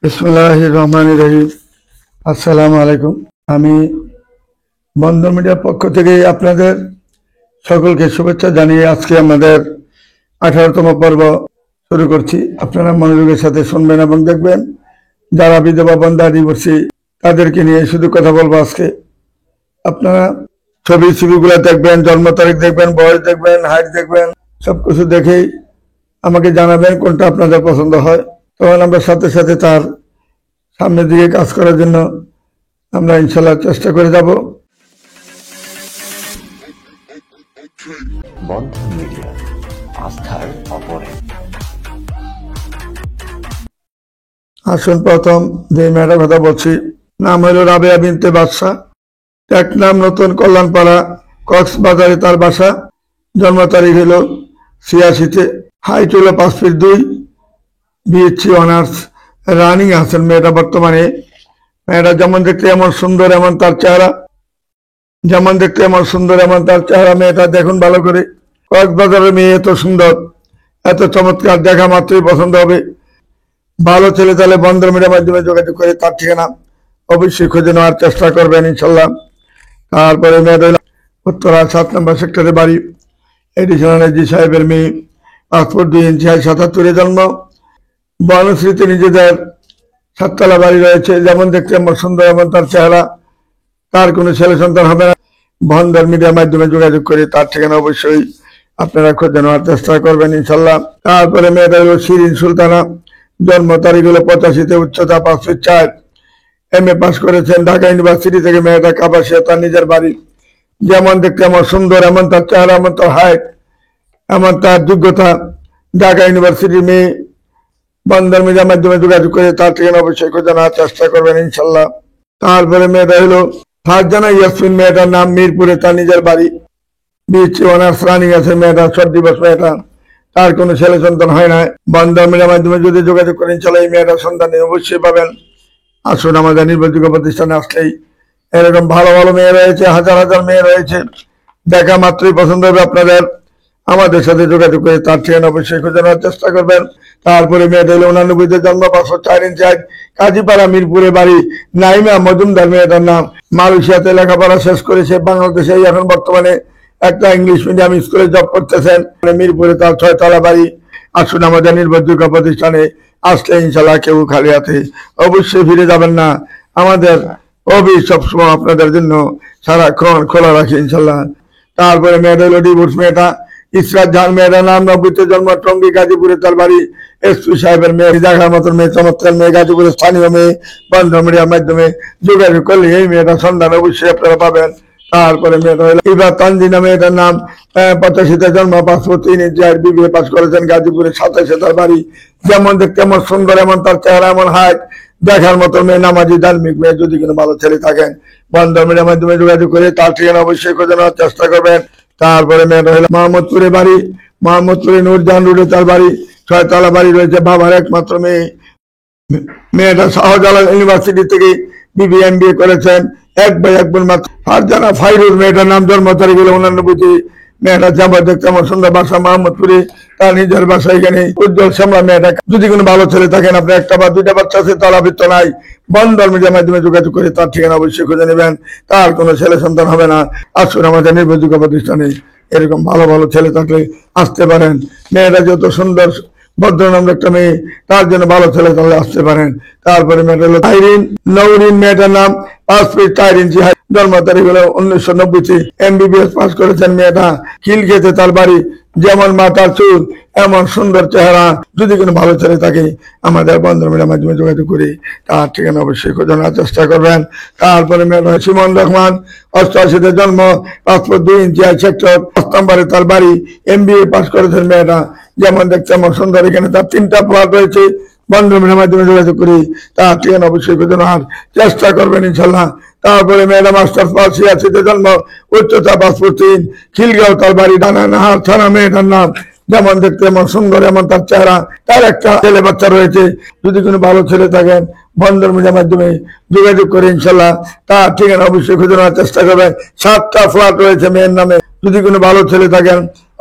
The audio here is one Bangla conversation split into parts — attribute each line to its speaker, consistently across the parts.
Speaker 1: বিসমিল্লাহির রহমানির রহিম। আসসালামু আলাইকুম। আমি বন্ধন মিডিয়ার পক্ষ থেকে আপনাদের সকলকে শুভেচ্ছা জানিয়ে আজকে আমাদের 18তম পর্ব শুরু করছি। আপনারা মনোযোগের সাথে শুনবেন এবং দেখবেন। যারা বিধবা বন্ধা ডিভোর্সি তাদেরকে নিয়ে শুধু কথা বলবো আজকে। আপনারা ছবিগুলো দেখবেন, জন্ম তারিখ দেখবেন, বয়স দেখবেন, হাইট দেখবেন, সবকিছু দেখেই আমাকে জানাবেন কোনটা আপনাদের পছন্দ হয়। তখন আমরা সাথে সাথে তার সামনের দিকে কাজ করার জন্য আমরা ইনশাল্লাহ চেষ্টা করে যাব।
Speaker 2: বন্ধন মিডিয়া, আস্থার অপরে।
Speaker 1: আসুন, প্রথম যে মেয়েটার কথা বলছি, নাম হলো রাবেয়া বিনতে বাদশা। এক নাম নতুন কল্যাণপাড়া, কক্সবাজারে তার বাসা। জন্ম তারিখ হলো 86-তে। হাইট হলো 5 ফিট 2, বিএসসি অনার্স রানিং আছেন মেয়েটা বর্তমানে। মেয়েটা যেমন দেখতে এমন সুন্দর, এমন তার চেহারা। যেমন দেখতে এমন সুন্দর, এমন তার চেহারা। মেয়েটা দেখুন ভালো করে। কক্সবাজারের মেয়ে এত সুন্দর, এত চমৎকার, দেখা মাত্রই পছন্দ হবে। ভালো ছেলে তাহলে বন্ধন মিডিয়ার মাধ্যমে যোগাযোগ করে তার ঠিকানা অবশ্যই খুঁজে নেওয়ার চেষ্টা করবেন ইনশাল্লাহ। তারপরে মেয়েটা উত্তরা 7 নম্বর সেক্টরে বাড়ি। এডিশনাল এসডি সাহেবের মেয়ে। পাসপোর্ট 2 ইঞ্চি, 77-এ জন্ম। বনশ্রীতে নিজেদের 7তলা বাড়ি রয়েছে। যেমন দেখতে এমন সুন্দর, এমন তার চেহারা। তার কোনো ছেলে সন্তান হবে না। বন্ধন মিডিয়ার মাধ্যমে যোগাযোগ করে তার ঠিকানা অবশ্যই আপনারা খুঁজে নেওয়ার চেষ্টা করবেন ইনশাল্লাহ। তারপরে মেয়েটা হলো শিরিন সুলতানা। জন্ম তারিখ হলো 85-তে, উচ্চতা 5 ফিট 4। MA পাস করেছেন ঢাকা ইউনিভার্সিটি থেকে। মেয়েটা কাপাসিয়া তার নিজের বাড়ি। যেমন দেখতে এমন সুন্দর, এমন তার চেহারা, এমন তার হাইট, এমন তার যোগ্যতা। ঢাকা ইউনিভার্সিটির মেয়ে। বন্ধন মিডিয়ার মাধ্যমে যোগাযোগ করে তার ঠিকানা অবশ্যই খুঁজে নেওয়ার চেষ্টা করবেন ইনশাল্লাহ। তারপরে মেয়েটা হলো ফারজানা ইয়াসমিন। মেয়েটার নাম, মিরপুরে তার নিজের বাড়ি। বিএসসি অনার্স রানিং আছে মেয়েটা। 4 দিবস মেয়েটা। তার কোনো ছেলে সন্তান হয় না। বন্ধন মিডিয়ার মাধ্যমে যদি যোগাযোগ করেন ইনশাল্লাহ এই মেয়েটার সন্তান অবশ্যই পাবেন। আসুন, আমাদের নির্ভরযোগ্য প্রতিষ্ঠানে আসলেই এরকম ভালো ভালো মেয়ে রয়েছে, হাজার হাজার মেয়ে রয়েছে। দেখা মাত্রই পছন্দ হবে আপনাদের। আমাদের সাথে যোগাযোগ করে তার ঠিকানা অবশ্যই খুঁজে নেওয়ার চেষ্টা করবেন। তারপরে মেয়েটা হলো 89-তে জন্ম, 504 ইঞ্চি হাইট, কাজীপাড়া মিরপুরে বাড়ি। নাইমা মজুমদার মেয়েটার নাম। মালয়েশিয়াতে লেখাপড়া শেষ করেছে। বাংলাদেশে এখন বর্তমানে একটা ইংলিশ মিডিয়াম স্কুলে জব করতেছেন। মিরপুরে তার 6তলা বাড়ি। আসুন, আমাদের নির্ভরযোগ্য প্রতিষ্ঠানে আসলে ইনশাল্লাহ কেউ খালি হাতে অবশ্যই ফিরে যাবেন না। আমাদের অফিস সবসময় আপনাদের জন্য সারাক্ষণ খোলা রাখি ইনশাল্লাহ। তারপরে মেয়েটা হলো ডিভোর্স। মেয়েটা ইসরাত জাহান। মেয়েটার নাম, 90-তে জন্ম, টঙ্গী গাজীপুরে তার বাড়ি। এসপি সাহেবের মেয়ে। দেখার মতন মেয়ে, চমৎকার মেয়ে, গাজীপুরের স্থানীয় মেয়ে। বন্ধন মিডিয়ার মাধ্যমে যোগাযোগ করলে এই মেয়েটার সন্ধান অবশ্যই আপনারা পাবেন। তারপরে মেয়েটা হলো ইবা তানজিনা। মেয়েটার নাম, 85-তে জন্ম, পাসপোর্ট 3 ইঞ্চি হাইট, BBA পাস করেছেন গাজীপুরে, 27-এ তার বাড়ি। যেমন দেখতে এমন সুন্দর, এমন তার চেহারা, এমন হাইট, দেখার মতো মেয়ে, নামাজি ধার্মিক মেয়ে। যদি কোনো ভালো ছেলে থাকেন বন্ধন মিডিয়ার মাধ্যমে যোগাযোগ করে তার ঠিকানা অবশ্যই খোঁজে নেওয়ার চেষ্টা করবেন। তারপরে মেয়েটা হলো মোহাম্মদপুরে বাড়ি। মোহাম্মদপুরে নূরজাহান রোডে তার বাড়ি। 6তলা বাড়ি রয়েছে। বাবার একমাত্র মেয়ে। মেয়েটা শাহজালাল ইউনিভার্সিটি থেকে BBA MBA করেছেন। এক ভাই এক বোন মাত্র। ফারজানা ফাইরুর। মেয়েটার নাম, জন্ম তারিখ হলো 89-তে। মেয়েটা যেমন দেখতে আমার সুন্দর, বাসা মোহাম্মদপুরে তার নিজের বাসা। এখানে উজ্জ্বল শ্যামলা মেয়েটা। যদি কোনো ভালো ছেলে থাকেন, আপনার 1 বা 2টা বাচ্চা আছে, তালাবৃত্ত নাই, বন্ধন মিডিয়ার মাধ্যমে যোগাযোগ করে তার ঠিকানা অবশ্যই খুঁজে নেবেন। তার কোনো ছেলে সন্তান হবে না। আসুন, আমাদের নির্ভরযোগ্য প্রতিষ্ঠানে এরকম ভালো ভালো ছেলে থাকলে আসতে পারেন। মেয়েটা যত সুন্দর, ভদ্রনাম একটা মেয়ে, তার জন্য ভালো ছেলে তাহলে আসতে পারেন। তারপরে মেয়েটা হলো আইরিন নৌরিন। মেয়েটার নাম, 5 ফিট 4 ইঞ্চি হাইট, জন্ম তারিখ হলো 1990-তে। MBBS পাস করেছেন মেয়েটা। খিলক্ষেতে তার বাড়ি। যেমন মাথার চুল, এমন সুন্দর চেহারা। যদি কোনো ভালো ছেলে থাকে আমাদের বন্ধন মিডিয়ার মাধ্যমে যোগাযোগ করে তার ঠিকানা অবশ্যই খোঁজানোর চেষ্টা করবেন। তারপরে মেয়েটা সুমন রহমান। 88-তে জন্ম, পাসপোর্ট 2 ইঞ্চি হাইট, সেক্টর 5 নম্বরে তার বাড়ি। MBA পাস করেছেন মেয়েটা। যেমন দেখতে এমন সুন্দর। এখানে তার 3টা ফ্ল্যাট রয়েছে। বন্ধন মিডিয়ার মাধ্যমে যোগাযোগ করি তার ঠিকানা অবশ্যই খোঁজানোর চেষ্টা করবেন ইনশাল্লাহ। তারপরে মেয়েটা মাস্টার্স পাস, 86-তে জন্ম, উচ্চতা 5 ফুট 3, খিলগাঁও তার বাড়ি, ডানাহার থানা। মেয়েটার নাম, যেমন দেখতে এমন সুন্দর, এমন তার চেহারা। তার একটা ছেলে বাচ্চা রয়েছে। যদি কোনো ভালো ছেলে থাকেন বন্ধন মিডিয়ার মাধ্যমে যোগাযোগ করে ইনশাল্লাহ তার ঠিকানা অবশ্যই খুঁজে নেওয়ার চেষ্টা করবেন। 7টা ফ্ল্যাট রয়েছে মেয়ের নামে। যদি কোনো ভালো ছেলে থাকেন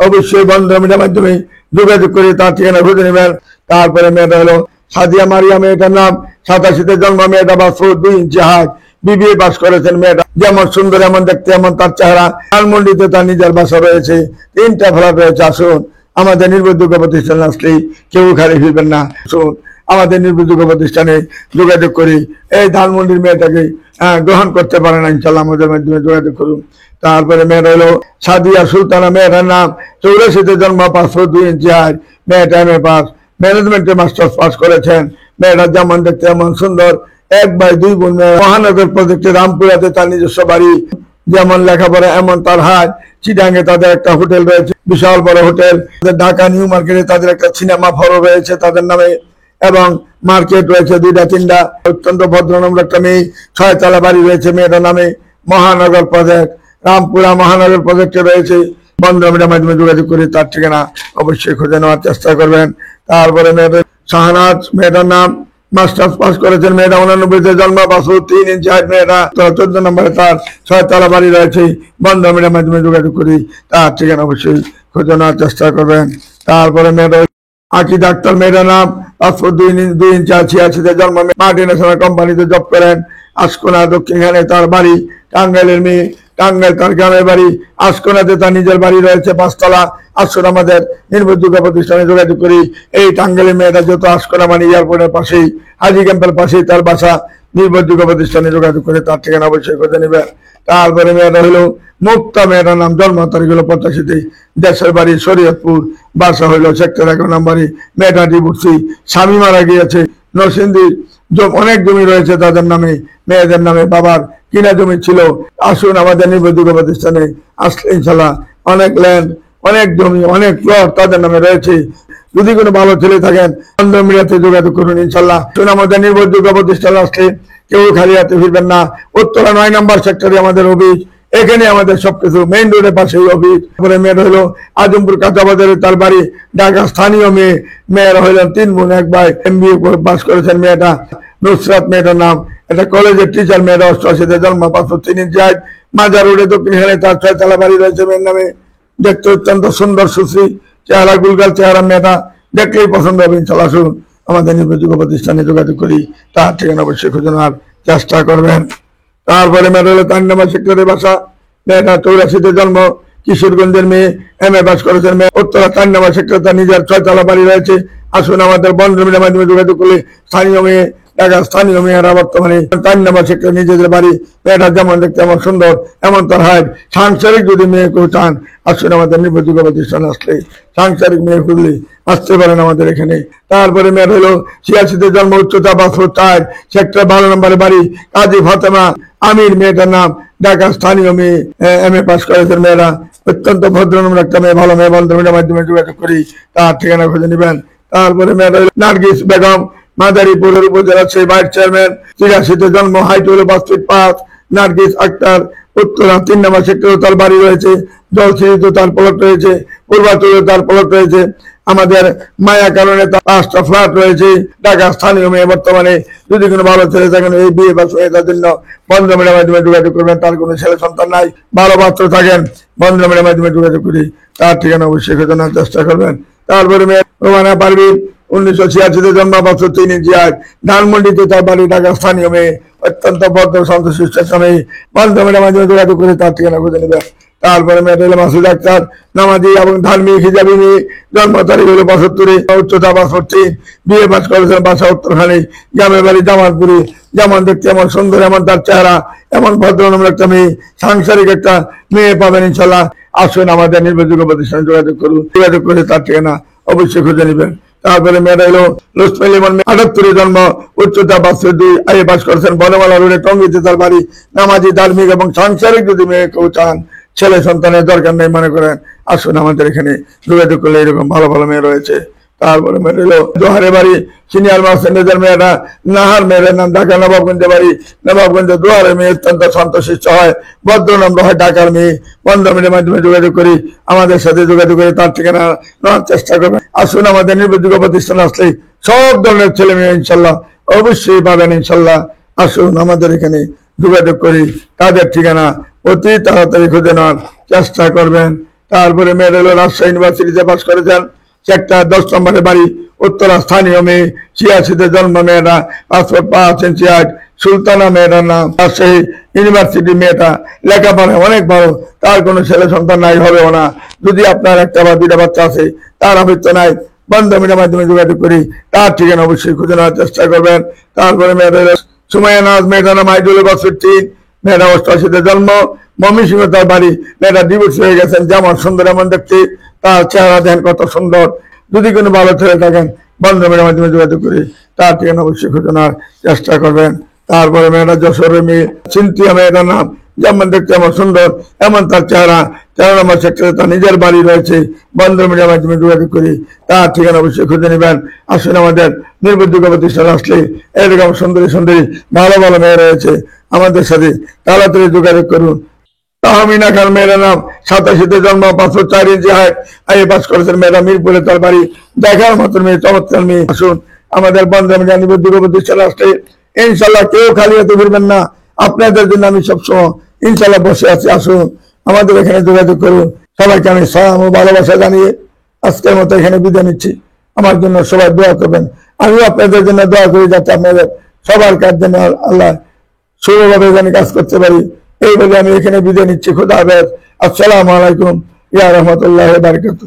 Speaker 1: অবশ্যই বন্ধন মিডিয়ার মাধ্যমে যোগাযোগ করে তার ঠিকানা খুঁজে নেবেন। তারপরে মেয়েটা হলো সাদিয়া মারিয়া মেয়েটার নাম, 87-তে জন্ম, মেয়েটা 2 ইঞ্চি হাইট, বিবিএ পাস করেছেন। মেয়েটা যেমন সুন্দর, এমন দেখতে, এমন তার চেহারা। ধানমন্ডিতে তার নিজের বাসা রয়েছে, 3টা ফ্ল্যাট রয়েছে। আসুন আমাদের নির্ভরযোগ্য প্রতিষ্ঠানে আসলেই কেউ খালি ফিরবেন না। আসুন আমাদের নির্ভরযোগ্য প্রতিষ্ঠানে যোগাযোগ করি, এই ধানমন্ডির মেয়েটাকে গ্রহণ করতে পারে না, ইনশাল্লাহ আমাদের মাধ্যমে যোগাযোগ করুন। তারপরে মেয়েটা হলো সাদিয়া সুলতানা, মেয়েটার নাম, 84-তে জন্ম, 5'2" হাইট, মেয়েটা এমএ পাস, ম্যানেজমেন্টে মাস্টার্স পাস করেছেন। মেয়েটা যেমন দেখতে এমন সুন্দর, 1 ভাই 2 বোন। মহানগর প্রজেক্টে রামপুরাতে তার নিজস্ব বাড়ি, যেমন লেখাপড়া এমন তার হাত। চিটাঙ্গে তাদের একটা হোটেল রয়েছে, বিশাল বড় হোটেল। ঢাকা নিউ মার্কেটে তাদের একটা সিনেমা হলও রয়েছে তাদের নামে, এবং মার্কেট রয়েছে 2টা 3টা। অত্যন্ত ভদ্রনম্র একটা মেয়ে, 6 তলা বাড়ি রয়েছে মেয়েটার নামে। মহানগর প্রজেক্ট, রামপুরা মহানগর প্রজেক্টে রয়েছে। বন্ধুরা মাধ্যমে যোগাযোগ করে তার ঠিকানা অবশ্যই খুঁজে নেওয়ার চেষ্টা করবেন। তারপরে মেয়েটা শাহনাজ, মেয়েটার নাম, মাস্টার্স পাস করেছেন। মেয়েটা 89-তে জন্ম, 5'3" হাইট, মেয়েটা 14 নম্বরে তার 6 তলা বাড়ি রয়েছে। বন্ধুরা মাধ্যমে যোগাযোগ করি তার ঠিকানা অবশ্যই খুঁজে নেওয়ার চেষ্টা করবেন। তারপরে মেয়েটা আকিদ আক্তার, মেয়েটার নাম, 5'2" ইঞ্চি, 86-তে জন্ম, মাল্টিন্যাশনাল কোম্পানিতে জব করেন। আশকোনা দক্ষিণখানে তার বাড়ি। টাঙ্গাইলের মেয়ে, টাঙ্গাইল তার গ্রামের বাড়ি। আশকোনাতে তার নিজের বাড়ি রয়েছে 5 তলা। আসুন আমাদের নির্ভরযোগ্য প্রতিষ্ঠানে যোগাযোগ করি। এই টাঙ্গাইলের মেয়েটা যত আশকোনা মানে এয়ারপোর্টের পাশেই, হাজি ক্যাম্পের পাশেই তার বাসা। নির্ভরযোগ্য প্রতিষ্ঠানে যোগাযোগ করে তার ঠিকানা অবশ্যই খুঁজে নেবেন। তারপরে মেয়েটা হলো মুক্তা, মেয়েটার নাম, জন্ম তারিখ হলো 85-তে, দেশের বাড়ি শরীয়তপুর, বাসা হইলো সেক্টর 1 নম্বরে। মেয়েটা ডিভোর্সি, স্বামী মারা গিয়েছে। নরসিংদী অনেক জমি রয়েছে তাদের নামে, মেয়েদের নামে বাবার কিনা জমি ছিল। আসুন আমাদের নির্ভরযোগ্য প্রতিষ্ঠানে আসলে ইনশাল্লাহ অনেক ল্যান্ড, অনেক জমি, অনেক প্লট তাদের নামে রয়েছে। যদি কোনো ভালো ছেলে থাকেন বন্ধন মিডিয়াতে যোগাযোগ করুন ইনশাল্লাহ। শুনে আমাদের নির্ভরযোগ্য প্রতিষ্ঠানে আসলে কেউ খালি হাতে ফিরবেন না। উত্তরা 9 নম্বর সেক্টরে আমাদের অফিস, এখানে আমাদের সবকিছু, মেইন রোডের পাশেই অফিস। তারপরে মেয়ের হলো আজমপুর কাঁচাবাজারে তার বাড়ি। ঢাকা স্থানীয় মেয়ে। মেয়েরা হইলেন 3 বোন 1 ভাই, MBA পাস করেছেন। মেয়েটা নুসরাত, মেয়েটার নাম, এটা কলেজের টিচার। মেয়েটা 88-তে জন্ম, 5'3" হাইট, মাজার রোডে দক্ষিণখানে তার 6 তলা বাড়ি রয়েছে মেয়ের নামে। দেখতে অত্যন্ত সুন্দর, সুশ্রী চেহারা, গুলগাল চেহারা। মেয়েটা দেখলেই পছন্দ হবে ইনশাল্লাহ। আসুন আমাদের নির্ভরযোগ্য প্রতিষ্ঠানে যোগাযোগ করি তার ঠিকানা অবশ্যই খুঁজে নেওয়ার চেষ্টা করবেন। তারপরে মেয়েটা হলো 4 নম্বর সেক্টরে বাসা। মেয়েটা 84-তে জন্ম, কিশোরগঞ্জের মেয়ে, MA পাস করেছেন। মেয়ে উত্তরা 4 নম্বর সেক্টরে তার নিজের 6 তলা বাড়ি রয়েছে। আসুন আমাদের বন্ধুদের মাধ্যমে যোগাযোগ করলে স্থানীয় মেয়ে, ঢাকা স্থানীয় মেয়েরা বর্তমানে 4 নম্বর সেক্টরে নিজেদের বাড়ি। মেয়েটা যেমন দেখতে এমন সুন্দর, এমন তার হাইট। সাংসারিক যদি মেয়ে কেউ চান, আসুন আমাদের নির্ভরযোগ্য প্রতিষ্ঠানে আসলে সাংসারিক মেয়ে খুঁজলে আসতে পারেন আমাদের এখানে। তারপরে মেয়ের হলো 86-তে জন্ম, উচ্চতা 5'4", সেক্টর 12 নম্বরে বাড়ি। কাজী ফাতেমা আমির, মেয়েটার নাম, ঢাকা স্থানীয় মেয়ে, MA পাস করেছেন। মেয়েরা অত্যন্ত ভদ্রনম্র একটা মেয়ে, ভালো মেয়ে। বন্ধুদের মাধ্যমে যোগাযোগ করি তার ঠিকানা খুঁজে নেবেন। তারপরে মেয়েটা হলো নার্গিস বেগম, মাদারীপুরের উপজেলা সেই ভাইস চেয়ারম্যান। 83-তে জন্ম, হাইট হলো 5 ফিট 5। নার্গিস আক্তার, উত্তরা 3 নম্বর সেক্টরে তার বাড়ি রয়েছে। জলসিঁড়িতে তার প্লট রয়েছে, পূর্বাচলে তার প্লট রয়েছে। আমাদের মায়া কারণে তার 5টা ফ্ল্যাট রয়েছে। ঢাকা স্থানীয় মেয়ে বর্তমানে। যদি কোনো ভালো ছেলে থাকেন, এই বিয়ে বা তার জন্য বন্ধুদের মাধ্যমে যোগাযোগ করবেন। তার কোনো ছেলে সন্তান নাই, ভালো পাত্র থাকেন, বন্ধুদের মাধ্যমে যোগাযোগ করি তার ঠিকানা অবশ্যই খোঁজানোর চেষ্টা করবেন। তারপরে মেয়ে রোমানা পারভিন, 1986-তে জন্ম, 5'3" হাইট, ধানমন্ডিতে তার বাড়ি। ঢাকা স্থানীয় মেয়ে, অত্যন্ত ভদ্র সন্তোষিষ্ট মেয়ে। বন্ধুদের মাধ্যমে যোগাযোগ করে তার ঠিকানা খুঁজে নেবেন। তারপরে মেয়েটা হলো মাসুদ আক্তার, নামাজি এবং ধার্মিক, হিজাবি মেয়ে। জন্ম তারিখ হলো 75, উচ্চতা 5'3", বিয়ে পাস করেছেন, বাসা উত্তরখানে, গ্রামের বাড়ি জামালপুরে। যেমন দেখতে এমন সুন্দর, এমন তার চেহারা, এমন ভদ্রনম্র একটা মেয়ে। সাংসারিক একটা মেয়ে পাবেন ইনশাল্লাহ। আসুন আমাদের নির্ভরযোগ্য প্রতিষ্ঠানে যোগাযোগ করুন, যোগাযোগ করে তার ঠিকানা অবশ্যই খুঁজে নেবেন। তারপরে মেয়েটা হলো লুৎফুল ইমন, 78-এ জন্ম, উচ্চতা 5'2", IA পাস করেছেন। বনমালা রোডে টঙ্গিতে তার বাড়ি। নামাজি, ধার্মিক এবং সাংসারিক যদি মেয়ে কেউ চান, ছেলে সন্তানের দরকার নেই মনে করেন, আসুন আমাদের এখানে যোগাযোগ করলে এরকম ভালো ভালো মেয়ে রয়েছে। তারপরে মেয়ের হলো জোহারে বাড়ি, সিনিয়র মার্সেন্টেজের মেয়েরা। নাহার, মেয়ের নাম, ঢাকা নবাবগঞ্জে বাড়ি। নবাবগঞ্জে দোয়ারে মেয়ে, অত্যন্ত শান্তশিষ্ট হয়, ভদ্রনম্র হয়, ঢাকার মেয়ে। বন্ধুদের মাধ্যমে যোগাযোগ করি, আমাদের সাথে যোগাযোগ করে তার ঠিকানা নেওয়ার চেষ্টা করবেন। আসুন আমাদের নির্ভরযোগ্য প্রতিষ্ঠান আসলে সব ধরনের ছেলে মেয়ে ইনশাল্লাহ অবশ্যই পাবেন ইনশাল্লাহ। আসুন আমাদের এখানে যোগাযোগ করি, তাদের ঠিকানা অতি তাড়াতাড়ি খুঁজে নেওয়ার চেষ্টা করবেন। তারপরে মেয়ের হলো রাজশাহী ইউনিভার্সিটিতে পাস করেছেন, সেক্টর 10 নম্বরে বাড়ি। উত্তরা স্থানীয় মেয়ে, 86-তে জন্ম মেয়েটা, পাসপোর্ট 5 ইঞ্চি হাইট, সুলতানা মেয়েটার নাম, রাজশাহী ইউনিভার্সিটি মেয়েটা, লেখাপড়ায় অনেক ভালো, তার কোনো ছেলে সন্তান নাই, হবেও না। যদি আপনার একটা বা দুইটা বাচ্চা আছে, তার অভিজ্ঞতা নাই, বান্ধবীর মাধ্যমে যোগাযোগ করি, তার ঠিকানা অবশ্যই খুঁজে নেওয়ার চেষ্টা করবেন। তারপরে মেয়েটা সুমাইয়া নাজ, মেয়েটার নাম আইডুল, বছর 3, মেয়েটা 88-তে জন্ম, ময়মনসিংহ তার বাড়ি। মেয়েটা ডিভোর্স হয়ে গেছেন, যেমন সুন্দর এমন দেখতে, তার চেহারা দেখেন কত সুন্দর। যদি কোনো ভালো ছেলে থাকেন, বান্ধবীর মাধ্যমে যোগাযোগ করি, তার ঠিকানা অবশ্যই খুঁজে নেওয়ার চেষ্টা করবেন। তারপরে মেয়েটা যশোরের মেয়ে, সিনথিয়া মেয়েটার নাম, যেমন দেখতে এমন সুন্দর, এমন তার চেহারা। 13 নম্বর সেক্টরে তার নিজের বাড়ি রয়েছে, বান্ধবীর মাধ্যমে যোগাযোগ করি, তার ঠিকানা অবশ্যই খুঁজে নেবেন। আসুন, আমাদের নির্ভরযোগ্য প্রতিষ্ঠান আসলে এরকম সুন্দরী সুন্দরী ভালো ভালো মেয়ে রয়েছে, আমাদের সাথে তাড়াতাড়ি যোগাযোগ করুন। তাহমিনা খান মেয়ের নাম, 87-তে জন্ম, 5'4" হাইট, আইএ পাস করেছেন। মেয়েরা মিরপুরে তার বাড়ি, দেখার মতন মেয়ে, চমৎকার মেয়ে। আসুন, আমাদের বন্ধন নির্ভরযোগ্য প্রতিষ্ঠান আসলে ইনশাল্লাহ কেউ খালি হাতে ফিরবেন না। আপনাদের জন্য আমি সবসময় ইনশাল্লাহ বসে আছি। আসুন, আমাদের এখানে যোগাযোগ করুন। সবাইকে আমি সালাম ও ভালোবাসা জানিয়ে আজকের মতো এখানে বিদায় নিচ্ছি। আমার জন্য সবাই দোয়া করবেন, আমিও আপনাদের জন্য দোয়া করি, যাতে আপনাদের সবার কাজ যেন আল্লাহ শুভভাবে যেন কাজ করতে পারি। এই বলে আমি এখানে বিদায় নিচ্ছি। খুদা হাফেজ। আসসালামু আলাইকুম ইয়া রাহমাতুল্লাহি ওয়া বারাকাতুহু।